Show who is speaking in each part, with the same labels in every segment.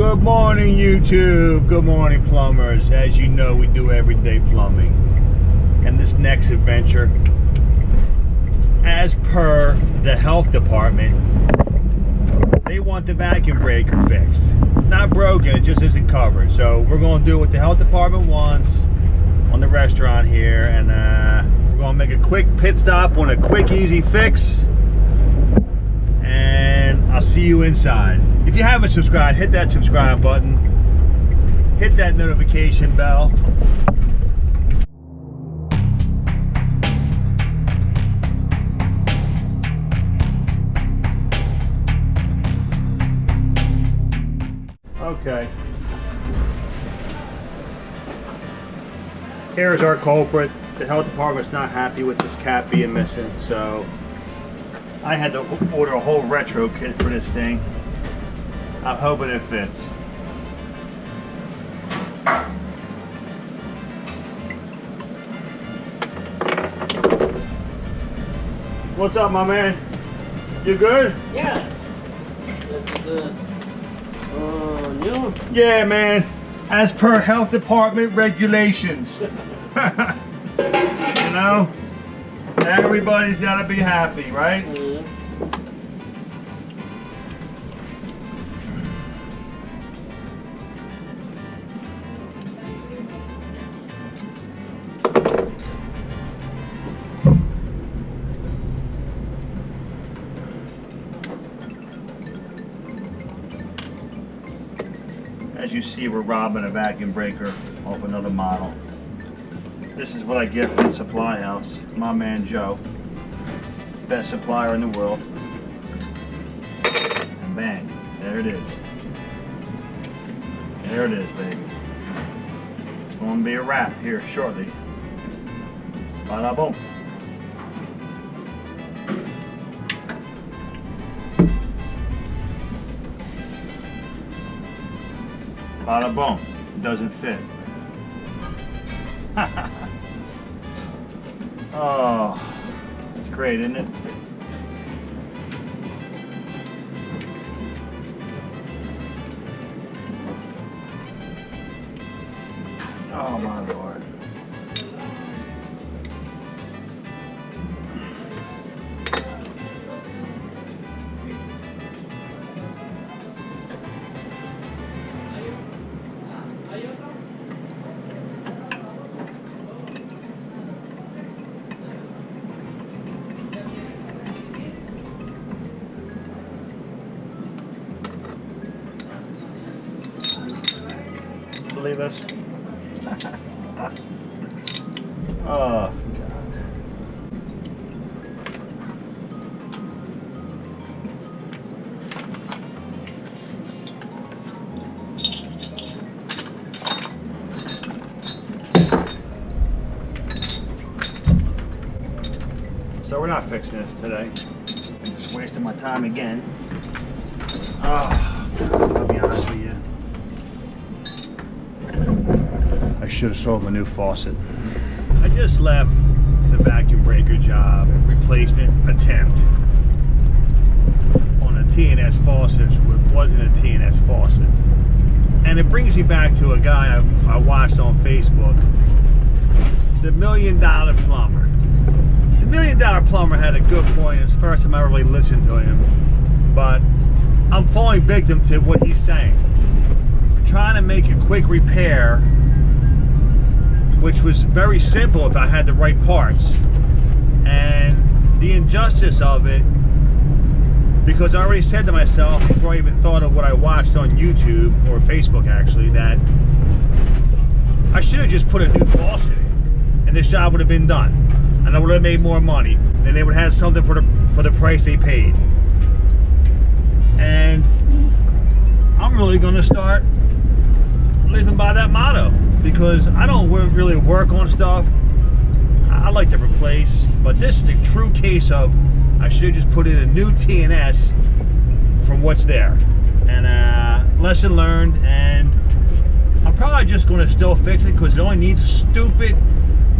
Speaker 1: Good morning, YouTube. Good morning, plumbers. As you know, we do everyday plumbing. And this next adventure, as per the health department, they want the vacuum breaker fixed. It's not broken, it just isn't covered. So we're going to do what the health department wants on the restaurant here, and we're going to make a quick pit stop on a quick, easy fix. And I'll see you inside. If you haven't subscribed, hit that subscribe button. Hit that notification bell. Okay. Here's our culprit. The health department's not happy with this cap being missing, so I had to order a whole retro kit for this thing. I'm hoping it fits. What's up, my man? You good?
Speaker 2: Yeah. That's good. New?
Speaker 1: Yeah, man. As per health department regulations. You know? Everybody's got to be happy, right?
Speaker 2: Mm-hmm.
Speaker 1: As you see, we're robbing a vacuum breaker off another model. This is what I get from the supply house. My man Joe. Best supplier in the world. And bang, there it is. There it is, baby. It's going to be a wrap here shortly. Bada boom. Bada boom. It doesn't fit. Oh, that's great, isn't it? Oh my Lord. Believe this? Oh, God. So we're not fixing this today. I'm just wasting my time again. Oh, God, I'll be honest with you. I should have sold my new faucet. I just left the vacuum breaker job replacement attempt on a TNS faucet, which wasn't a TNS faucet. And it brings me back to a guy I watched on Facebook, the $1 Million Plumber. The $1 Million Plumber had a good point. It was the first time I really listened to him. But I'm falling victim to what he's saying. Trying to make a quick repair, which was very simple if I had the right parts. And the injustice of it, because I already said to myself before I even thought of what I watched on YouTube, or Facebook actually, that I should have just put a new faucet in and this job would have been done. And I would have made more money and they would have had something for the price they paid. And I'm really going to start living by that motto, because I don't really work on stuff. I like to replace, but this is the true case of I should just put in a new TNS from what's there. And lesson learned, and I'm probably just going to still fix it because it only needs a stupid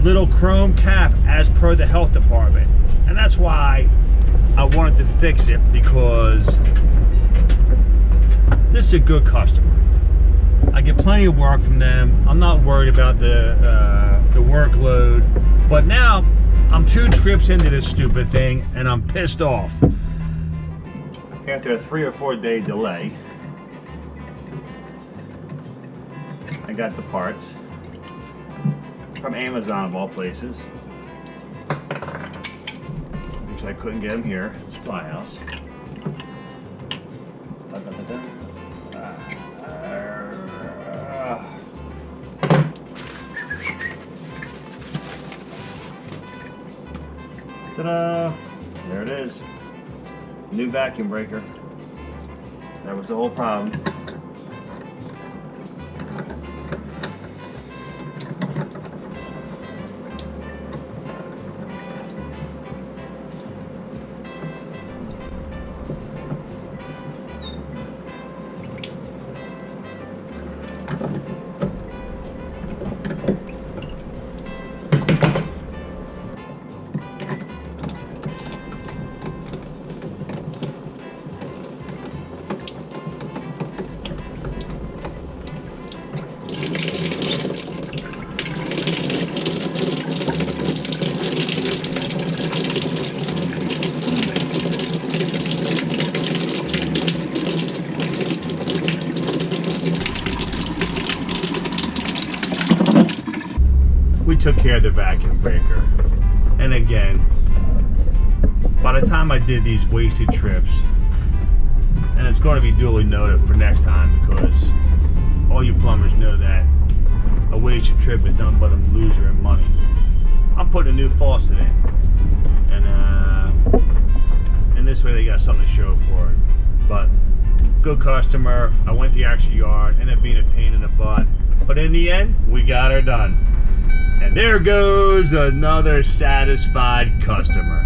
Speaker 1: little chrome cap as per the health department. And that's why I wanted to fix it, because this is a good customer. I get plenty of work from them. I'm not worried about the workload. But now I'm 2 trips into this stupid thing and I'm pissed off. After a 3 or 4 day delay, I got the parts from Amazon of all places, because I couldn't get them here at the supply house. Ta-da! There it is. New vacuum breaker. That was the whole problem. We took care of the vacuum breaker, and again, by the time I did these wasted trips, and it's going to be duly noted for next time, because all you plumbers know that a wasted trip is nothing but a loser in money. I'm putting a new faucet in, and this way they got something to show for it. But good customer. I went the extra yard, ended up being a pain in the butt, but in the end, we got her done. And there goes another satisfied customer.